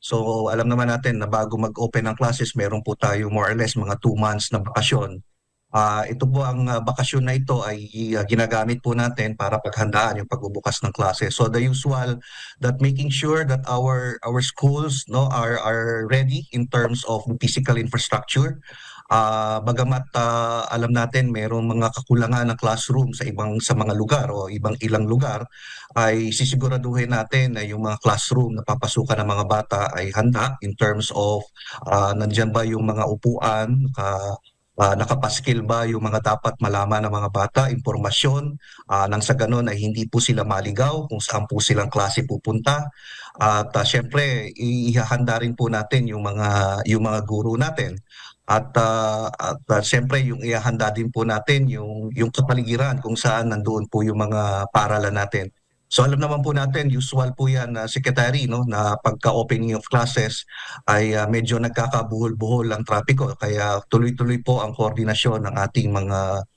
So alam naman natin na bago mag-open ng classes, meron po tayo more or less mga 2 months na bakasyon. Ito po ang bakasyon na ito ay ginagamit po natin para paghandaan yung pagbubukas ng klase. So the usual that making sure that our schools are ready in terms of physical infrastructure. Bagamat alam natin mayroong mga kakulangan ng classroom sa mga lugar o ilang lugar, ay sisiguraduhin natin na yung mga classroom na papasukan ng mga bata ay handa in terms of nandyan ba yung mga upuan, nakapaskil ba yung mga dapat malaman ng mga bata, impormasyon, nang sa ganun ay hindi po sila maligaw kung saan po silang klase pupunta. At syempre, ihahanda rin po natin yung mga guro natin. At syempre, yung ihahanda din po natin yung kapaligiran kung saan nandoon po yung mga paaralan natin. So alam naman po natin, usual po yan, Secretary, no, na pagka-opening of classes ay medyo nagkakabuhol-buhol ang trapiko. Kaya tuloy-tuloy po ang koordinasyon ng ating mga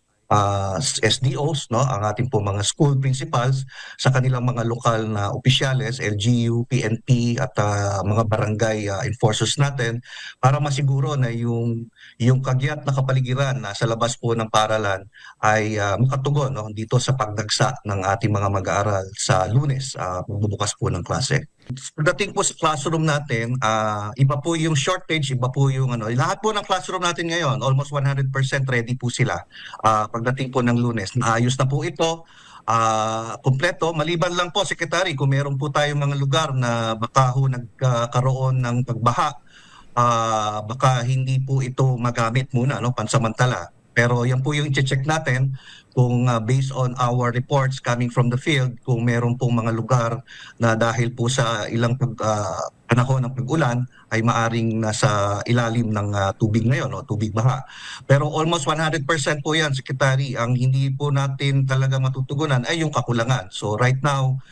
SDOs, no, ang ating po mga school principals sa kanilang mga lokal na opisyales, LGU, PNP at mga barangay enforcers natin para masiguro na yung kagyat na kapaligiran na sa labas po ng paaralan ay makatugon, no, dito sa pagdagsa ng ating mga mag-aaral sa Lunes, pagbubukas po ng klase. Pagdating po sa classroom natin, iba po yung shortage, iba po yung lahat po ng classroom natin ngayon, almost 100% ready po sila. Pagdating po ng Lunes, naayos na po ito, kumpleto. Maliban lang po, Secretary, kung meron po tayong mga lugar na baka ho nagkaroon ng pagbaha, baka hindi po ito magamit muna, no, pansamantala. Pero yan po yung i-check natin kung based on our reports coming from the field, kung meron pong mga lugar na dahil po sa ilang panahon ng pag-ulan ay maaring nasa ilalim ng tubig ngayon, no, tubig baha. Pero almost 100% po yan, Secretary. Ang hindi po natin talaga matutugunan ay yung kakulangan. So right now,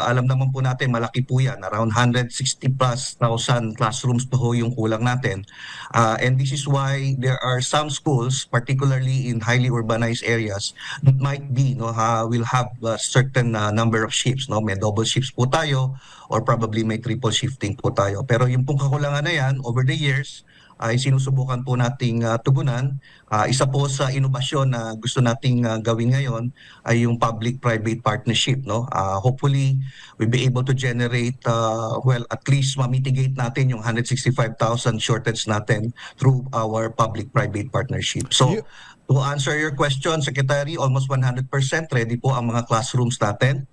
alam naman po natin malaki po yan, around 160 plus thousand classrooms po yung kulang natin. And this is why there are some schools, particularly in highly urbanized areas, that might be, no, will have a certain number of shifts, no, may double shifts po tayo or probably may triple shifting po tayo. Pero yung pong kakulangan na yan over the years ay sinusubukan po nating tugunan. Isa po sa inobasyon na gusto nating gawin ngayon ay yung public-private partnership, no. Hopefully we'll be able to generate at least ma-mitigate natin yung 165,000 shortage natin through our public-private partnership. So to answer your question, Secretary, almost 100% ready po ang mga classrooms natin.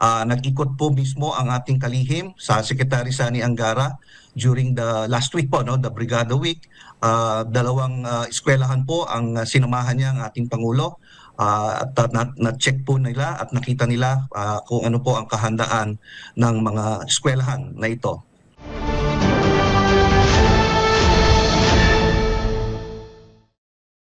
Nag-ikot po mismo ang ating kalihim sa Secretary Sani Angara during the last week po, no, the Brigada Week. Dalawang eskwelahan po ang sinamahan niya ang ating Pangulo at na-check po nila at nakita nila kung ano po ang kahandaan ng mga eskwelahan na ito.